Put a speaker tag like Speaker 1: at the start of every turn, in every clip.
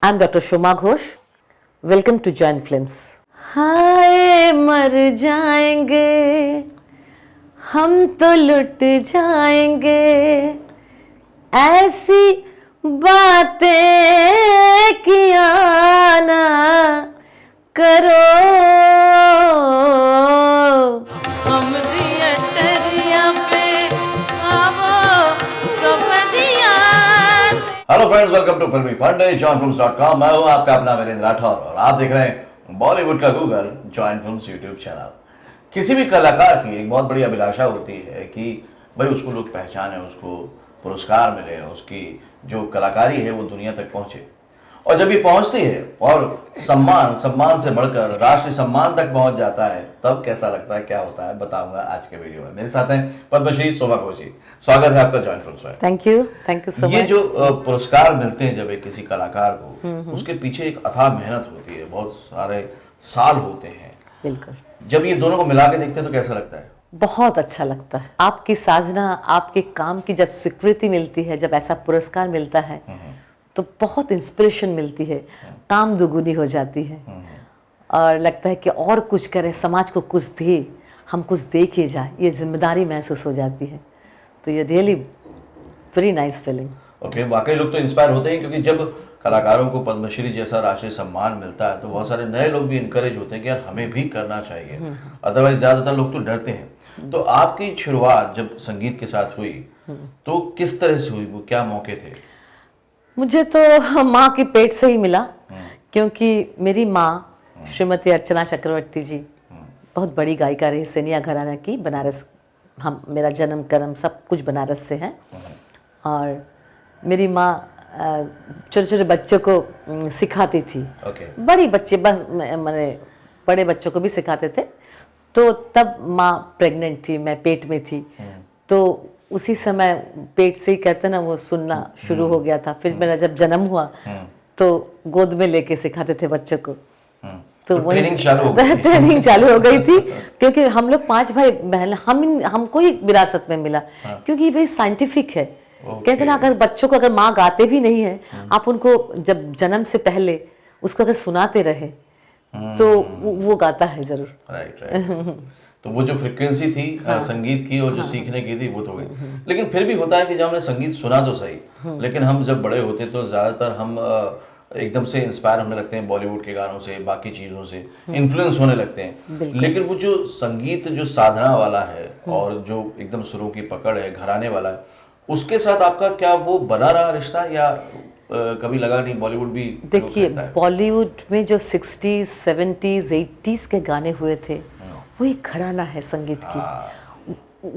Speaker 1: I'm Dr. Shoma Ghosh. Welcome to Join Films. हाय मर जाएंगे हम तो लुट जाएंगे ऐसी बातें किया ना करो हमरी अटरिया पे आवो सफरिया।
Speaker 2: हेलो फ्रेंड्स, वेलकम टू फिल्मी फंडे joinfilms.com। मैं हूं आपका अपना वीरेंद्र राठौर और आप देख रहे हैं बॉलीवुड का Google join films YouTube channel. किसी भी कलाकार की एक बहुत बड़ी अभिलाषा होती है कि भाई उसको लोग पहचाने, उसको पुरस्कार मिले, उसकी जो कलाकारी है वो दुनिया तक पहुंचे। और जब ये पहुंचती है और सम्मान से बढ़कर राष्ट्रीय सम्मान तक पहुंच जाता है, तब कैसा लगता है, क्या होता है, बताऊंगा आज के वीडियो में। मेरे साथ हैं पद्मश्री शोभा घोष जी। स्वागत है आपका जॉइन फिल्म्स में।
Speaker 1: Thank you so much.
Speaker 2: ये जो पुरस्कार मिलते हैं जब एक किसी कलाकार को, उसके पीछे एक अथाह मेहनत होती है, बहुत सारे साल होते हैं।
Speaker 1: बिल्कुल।
Speaker 2: जब ये दोनों को मिला के देखते हैं तो कैसा लगता है?
Speaker 1: बहुत अच्छा लगता है। आपकी साधना, आपके काम की जब स्वीकृति मिलती है, जब ऐसा पुरस्कार मिलता है तो बहुत इंस्पिरेशन मिलती है, काम दुगुनी हो जाती है और लगता है कि और कुछ करें, समाज को कुछ दे, हम कुछ दे के जाए, ये जिम्मेदारी महसूस हो जाती है। तो ये really very nice feeling.
Speaker 2: Okay, वाकई लोग तो इंस्पायर होते हैं, क्योंकि जब कलाकारों को पद्मश्री जैसा राष्ट्रीय सम्मान मिलता है तो बहुत सारे नए लोग भी इनकरेज होते हैं कि यार हमें भी करना चाहिए। अदरवाइज ज्यादातर लोग तो डरते हैं। तो आपकी शुरुआत जब संगीत के साथ हुई तो किस तरह से हुई, वो क्या मौके थे?
Speaker 1: मुझे तो माँ के पेट से ही मिला, क्योंकि मेरी माँ श्रीमती अर्चना चक्रवर्ती जी बहुत बड़ी गायिका रही, सेनिया घराना की, बनारस। हम मेरा जन्म कर्म सब कुछ बनारस से है। और मेरी माँ छोटे छोटे बच्चों को सिखाती थी। बड़ी बच्चे बस मैंने बड़े बच्चों को भी सिखाते थे। तो तब माँ प्रेग्नेंट थी, मैं पेट में थी, तो उसी समय पेट से ही कहते ना वो सुनना शुरू हो गया था। फिर मेरा जब जन्म हुआ तो गोद में लेके सिखाते थे बच्चों को। तो
Speaker 2: ट्रेनिंग
Speaker 1: चालू हो गई थी, क्योंकि हम लोग 5 भाई बहन, हमको ही विरासत में मिला। क्योंकि वही साइंटिफिक है। कहते ना अगर बच्चों को अगर माँ गाते भी नहीं है, आप उनको जब जन्म से पहले उसको अगर सुनाते रहे तो वो गाता है जरूर।
Speaker 2: राइट। तो वो जो फ्रिक्वेंसी थी संगीत की और जो सीखने की थी वो तो गई। लेकिन फिर भी होता है कि जब हमने संगीत सुना तो सही, लेकिन हम जब बड़े होते तो ज्यादातर हम एकदम से इंस्पायर होने लगते हैं बॉलीवुड के गानों से, बाकी चीजों से इन्फ्लुएंस होने लगते हैं। लेकिन वो जो संगीत जो साधना वाला है और जो एकदम सुरों की पकड़ है, घराने वाला है, उसके साथ आपका क्या वो बना रहा रिश्ता, या कभी लगा नहीं बॉलीवुड भी?
Speaker 1: देखिए, बॉलीवुड में जो 60s, 70s, 80s के गाने हुए थे वो एक घराना है संगीत की।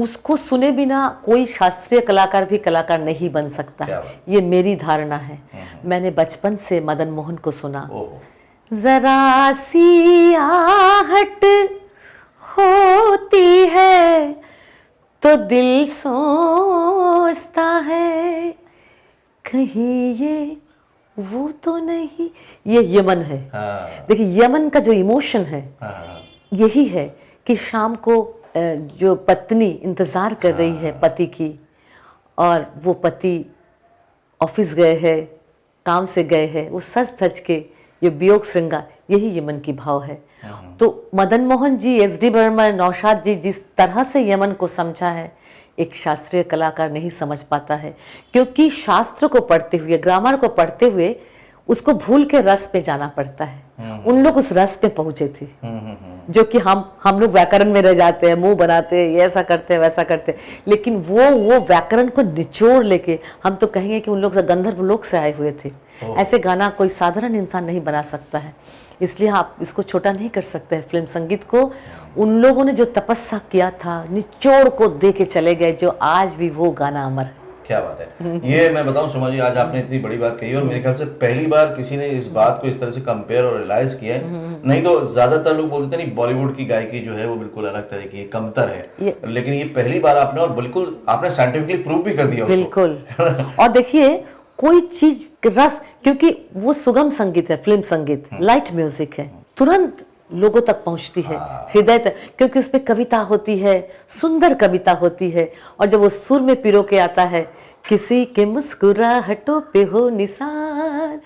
Speaker 1: उसको सुने बिना कोई शास्त्रीय कलाकार भी कलाकार नहीं बन सकता है, ये मेरी धारणा है। मैंने बचपन से मदन मोहन को सुना। जरा सी आहट होती है तो दिल सोचता है कहीं ये वो तो नहीं। ये यमन है। देखिए, यमन का जो इमोशन है यही है कि शाम को जो पत्नी इंतज़ार कर रही है पति की, और वो पति ऑफिस गए हैं, काम से गए हैं, वो सज धज के ये वियोग श्रृंगार, यही यमन की भाव है। तो मदन मोहन जी, SD बर्मन, नौशाद जी जिस तरह से यमन को समझा है, एक शास्त्रीय कलाकार नहीं समझ पाता है। क्योंकि शास्त्र को पढ़ते हुए, ग्रामर को पढ़ते हुए उसको भूल के रस पे जाना पड़ता है। उन लोग उस रस पे पहुंचे थे, जो कि हम लोग व्याकरण में रह जाते हैं, मुंह बनाते हैं, ये ऐसा करते हैं, वैसा करते हैं। लेकिन वो व्याकरण को निचोड़ लेके, हम तो कहेंगे कि उन लोग गंधर्व लोक से आए हुए थे। ऐसे गाना कोई साधारण इंसान नहीं बना सकता है। इसलिए आप इसको छोटा नहीं कर सकते हैं। फिल्म संगीत को उन लोगों ने जो तपस्या किया था, निचोड़ को दे के चले गए, जो आज भी वो गाना अमर है।
Speaker 2: क्या बात है। ये मैं बताऊं सुमा जी, आज आपने इतनी बड़ी बात कही और मेरे ख्याल से पहली बार किसी ने इस बात को इस तरह से कंपेयर और रियलाइज किया है। नहीं तो ज्यादातर लोग बोलते नहीं बॉलीवुड की गायकी जो है वो बिल्कुल अलग तरह की कमतर है, लेकिन ये पहली बार आपने, और बिल्कुल आपने साइंटिफिकली प्रूव भी कर दिया उसको। बिल्कुल।
Speaker 1: और देखिए, कोई चीज रस, क्योंकि वो सुगम संगीत है, फिल्म संगीत लाइट म्यूजिक है, तुरंत लोगों तक पहुंचती है, हृदय तक, क्योंकि उसमें कविता होती है, सुंदर कविता होती है। और जब वो सुर में पिरो के आता है, किसी के मुस्कुराहटों पे हो निशान,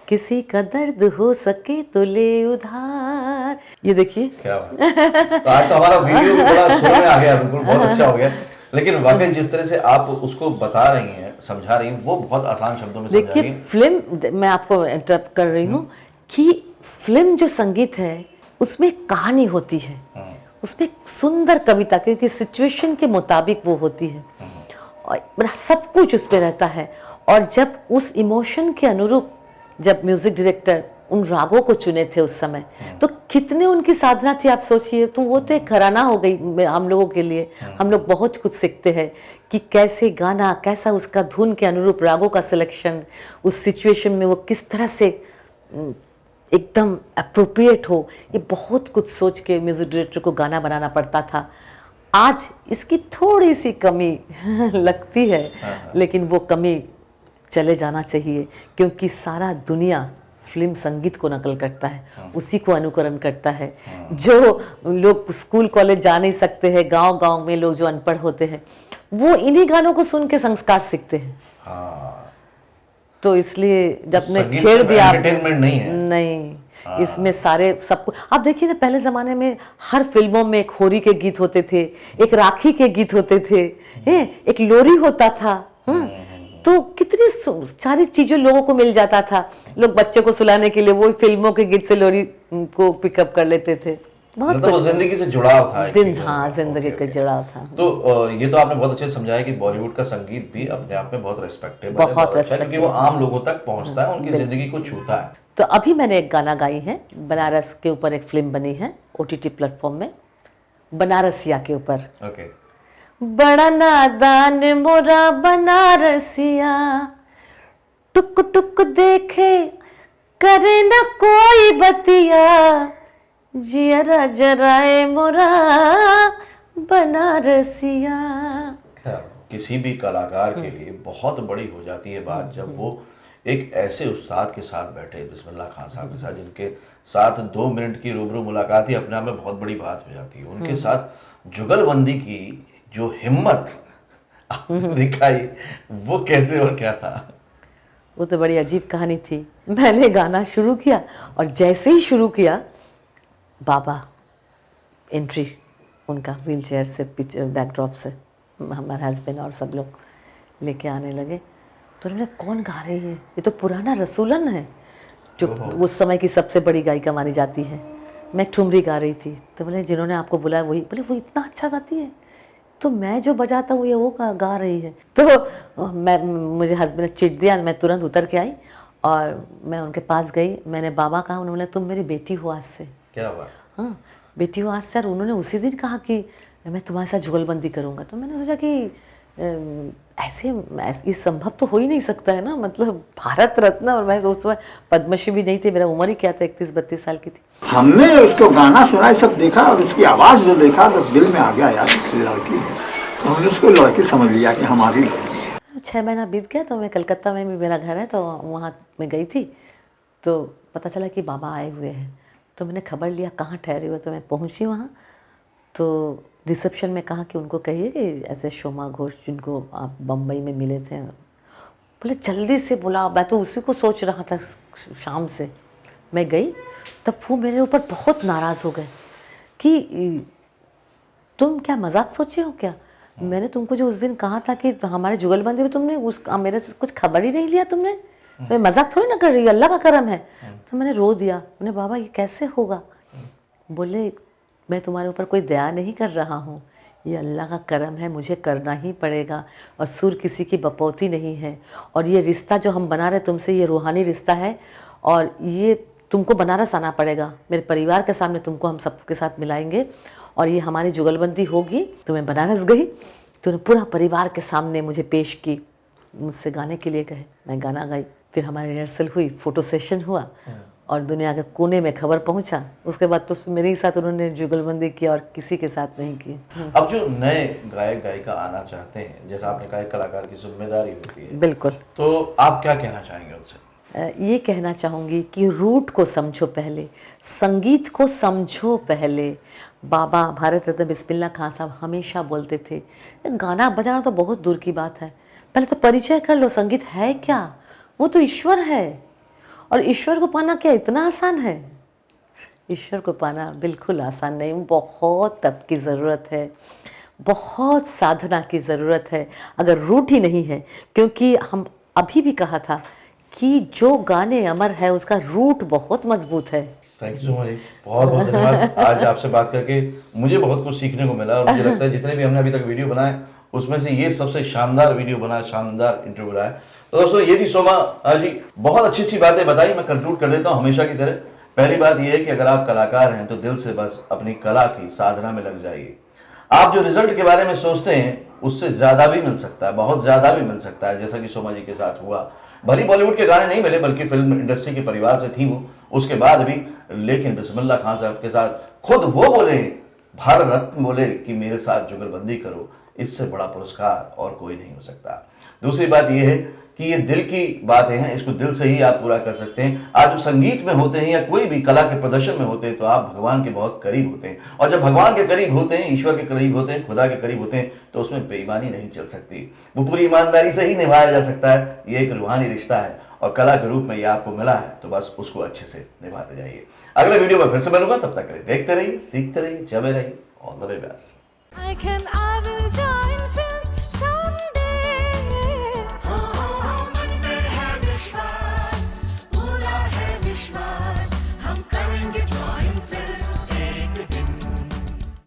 Speaker 1: किसी का दर्द हो सके तो ले उधार। ये देखिए
Speaker 2: क्या बात। तो आज तो हमारा वीडियो भी बड़ा सुर में आ गया, बिल्कुल बहुत अच्छा हो गया। लेकिन वाकई जिस तरह से आप उसको बता रही हैं, समझा रही हैं, वो बहुत आसान शब्दों में समझा रही
Speaker 1: देखिए
Speaker 2: हैं।
Speaker 1: फिल्म, मैं आपको इंटरप्ट कर रही हूँ कि फिल्म जो संगीत है उसमें एक कहानी होती है, उसमें एक सुंदर कविता, क्योंकि सिचुएशन के मुताबिक वो होती है और सब कुछ उस पे रहता है। और जब उस इमोशन के अनुरूप जब म्यूजिक डायरेक्टर उन रागों को चुने थे उस समय, तो कितने उनकी साधना थी आप सोचिए। तो वो तो एक घराना हो गई हम लोगों के लिए। हम लोग बहुत कुछ सीखते हैं कि कैसे गाना, कैसा उसका धुन के अनुरूप रागों का सिलेक्शन, उस सिचुएशन में वो किस तरह से एकदम अप्रोप्रिएट हो। ये बहुत कुछ सोच के म्यूजिक डायरेक्टर को गाना बनाना पड़ता था। आज इसकी थोड़ी सी कमी लगती है, लेकिन वो कमी चले जाना चाहिए, क्योंकि सारा दुनिया फिल्म संगीत को नकल करता है, उसी को अनुकरण करता है। जो लोग स्कूल कॉलेज जा नहीं सकते हैं, गांव गांव में लोग जो अनपढ़ होते हैं, वो इन्हीं गानों को सुन के संस्कार सीखते हैं। तो इसलिए जब मैं छेड़ दिया,
Speaker 2: एंटरटेनमेंट नहीं है,
Speaker 1: नहीं, इसमें सारे सबको आप देखिए ना, पहले ज़माने में हर फिल्मों में एक होरी के गीत होते थे, एक राखी के गीत होते थे, एक लोरी होता था। तो कितनी सारी चीज़ें लोगों को मिल जाता था। लोग बच्चे को सुलाने के लिए वो फिल्मों के गीत से लोरी को पिकअप कर लेते थे। बहुत
Speaker 2: मतलब वो जिंदगी से जुड़ाव था,
Speaker 1: हाँ, जिंदगी का जुड़ाव था।
Speaker 2: तो ये तो आपने बहुत अच्छे से समझाया कि बॉलीवुड का संगीत भी अपने आप में बहुत रेस्पेक्टेबल है, बहुत अच्छा है, क्योंकि वो आम लोगों तक पहुंचता है, उनकी जिंदगी को छूता है।
Speaker 1: तो अभी मैंने एक गाना गाई है, बनारस के ऊपर एक फिल्म बनी है OTT प्लेटफॉर्म में, बनारसिया के ऊपर।
Speaker 2: ओके।
Speaker 1: बड़ा नादान मोरा बनारसिया, टुक टुक देखे करे न कोई बतिया, जियरा जराए मोरा बनारसिया।
Speaker 2: किसी भी कलाकार के लिए बहुत बड़ी हो जाती है बात जब वो एक ऐसे उस्ताद के साथ बैठे, बिस्मिल्लाह खान साहब के साथ, जिनके साथ 2 मिनट की रूबरू मुलाकात ही अपने आप में बहुत बड़ी बात हो जाती है। उनके साथ जुगलबंदी की जो हिम्मत आपने दिखाई, वो कैसे और क्या था?
Speaker 1: वो तो बड़ी अजीब कहानी थी। मैंने गाना शुरू किया और जैसे ही शुरू किया, बाबा एंट्री उनका व्हील चेयर से, बैकड्रॉप से, हमारे हस्बैंड और सब लोग लेके आने लगे। तो उन्होंने, कौन गा रही है? ये तो पुराना रसूलन है, जो उस समय की सबसे बड़ी गायिका मानी जाती है। मैं ठुमरी गा रही थी। तो बोले, जिन्होंने आपको बुलाया वही? बोले, वो इतना अच्छा गाती है। तो मैं जो बजाता हूँ ये वो गा रही है। तो मुझे हस्बैंड ने चिढ़ दिया। मैं तुरंत उतर के आई और मैं उनके पास गई। मैंने बाबा कहा, उन्होंने, तुम मेरी बेटी हो आज से।
Speaker 2: क्या बात?
Speaker 1: हाँ, बेटी हो आज से। और उन्होंने उसी दिन कहा कि मैं तुम्हारे साथ जुगलबंदी करूँगा। तो मैंने सोचा कि ऐसे ये संभव तो हो ही नहीं सकता है ना, मतलब भारत रत्न। और मैं उस समय पद्मश्री भी नहीं थी, मेरा उम्र ही क्या था, 31-32 साल की थी।
Speaker 3: हमने उसको गाना सुना, सब देखा और उसकी आवाज़ जो देखा तो दिल में आ गया, यार इसकी लड़की है। तो हमने उसको लड़की समझ लिया कि हमारी लड़की है।
Speaker 1: 6 महीना बीत गया तो मैं कलकत्ता में भी मेरा घर है, तो वहाँ मैं गई थी। तो पता चला कि बाबा आए हुए हैं। तो मैंने खबर लिया कहाँ ठहरे हुए। तो मैं पहुँची वहाँ, तो रिसेप्शन में कहा कि उनको कहिए कि ऐसे शोमा घोष जिनको आप बम्बई में मिले थे। बोले, जल्दी से बुलाओ। मैं तो उसी को सोच रहा था शाम से। मैं गई तब वो मेरे ऊपर बहुत नाराज़ हो गए कि तुम क्या मजाक सोचे हो क्या? मैंने तुमको जो उस दिन कहा था कि हमारे जुगलबंदी में तुमने मेरे से कुछ खबर ही नहीं लिया तुमने। मैं मजाक थोड़ी ना कर रही, अल्लाह का करम है। तो मैंने रो दिया। मैंने, बाबा ये कैसे होगा? बोले, मैं तुम्हारे ऊपर कोई दया नहीं कर रहा हूँ, ये अल्लाह का करम है, मुझे करना ही पड़ेगा। और सुर किसी की बपौती नहीं है। और ये रिश्ता जो हम बना रहे तुमसे, ये रूहानी रिश्ता है और ये तुमको बनारस आना पड़ेगा। मेरे परिवार के सामने तुमको हम सबके साथ मिलाएंगे और ये हमारी जुगलबंदी होगी। तो मैं बनारस गई तो उन्हें पूरा परिवार के सामने मुझे पेश की, मुझसे गाने के लिए कहे। मैं गाना गाई। फिर हमारी रिहर्सल हुई, फ़ोटो सेशन हुआ और दुनिया के कोने में खबर पहुंचा। उसके बाद तो मेरे ही साथ उन्होंने जुगलबंदी की और किसी के साथ नहीं की।
Speaker 2: अब जो नए गायक गायिका आना चाहते हैं, जैसा आपने कहा, कलाकार की जिम्मेदारी होती है,
Speaker 1: बिल्कुल,
Speaker 2: तो आप क्या कहना चाहेंगे उनसे?
Speaker 1: ये कहना चाहूँगी कि रूट को समझो पहले, संगीत को समझो पहले। बाबा भारत रत्न बिस्मिल्लाह खान साहब हमेशा बोलते थे, गाना बजाना तो बहुत दूर की बात है, पहले तो परिचय कर लो, संगीत है क्या? वो तो ईश्वर है। और ईश्वर को पाना क्या इतना आसान है? ईश्वर को पाना बिल्कुल आसान नहीं, बहुत तप की ज़रूरत है, बहुत साधना की ज़रूरत है, अगर रूट ही नहीं है। क्योंकि हम अभी भी कहा था कि जो गाने अमर है उसका रूट बहुत मजबूत है।
Speaker 2: थैंक यू सो मच, बहुत बहुत धन्यवाद। आज आपसे बात करके मुझे बहुत कुछ सीखने को मिला और मुझे लगता है जितने भी हमने अभी तक वीडियो बनाए उसमें से ये सबसे शानदार वीडियो बना, शानदार इंटरव्यू रहा है। तो दोस्तों ये थी सोमा जी, बहुत अच्छी अच्छी बातें बताई। मैं कंक्लूड कर देता हूँ हमेशा की तरह। पहली बात यह है कि अगर आप कलाकार हैं तो दिल से बस अपनी कला की साधना में लग जाइए। आप जो रिजल्ट के बारे में सोचते हैं उससे ज्यादा भी मिल सकता है, बहुत ज्यादा भी मिल सकता है, जैसा कि सोमा जी के साथ हुआ। भली बॉलीवुड के गाने नहीं मिले, बल्कि फिल्म इंडस्ट्री के परिवार से थी वो उसके बाद भी, लेकिन बिस्मिल्लाह खान साहब के साथ खुद वो बोले, भारत रत्न बोले कि मेरे साथ जुगलबंदी करो, इससे बड़ा पुरस्कार और कोई नहीं हो सकता। दूसरी बात यह है कि ये दिल की बातें हैं, इसको दिल से ही आप पूरा कर सकते हैं। आप जब संगीत में होते हैं या कोई भी कला के प्रदर्शन में होते हैं तो आप भगवान के बहुत करीब होते हैं, और जब भगवान के करीब होते हैं, ईश्वर के करीब होते हैं, खुदा के करीब होते हैं, तो उसमें बेईमानी नहीं चल सकती, वो पूरी ईमानदारी से ही निभाया जा सकता है। ये एक रूहानी रिश्ता है और कला के रूप में ये आपको मिला है, तो बस उसको अच्छे से निभाते जाइए। अगले वीडियो में फिर से मिलूंगा, तब तक के लिए देखते रहिए, सीखते रहिए, जमे रहिए। All the way best.
Speaker 4: I will join film someday.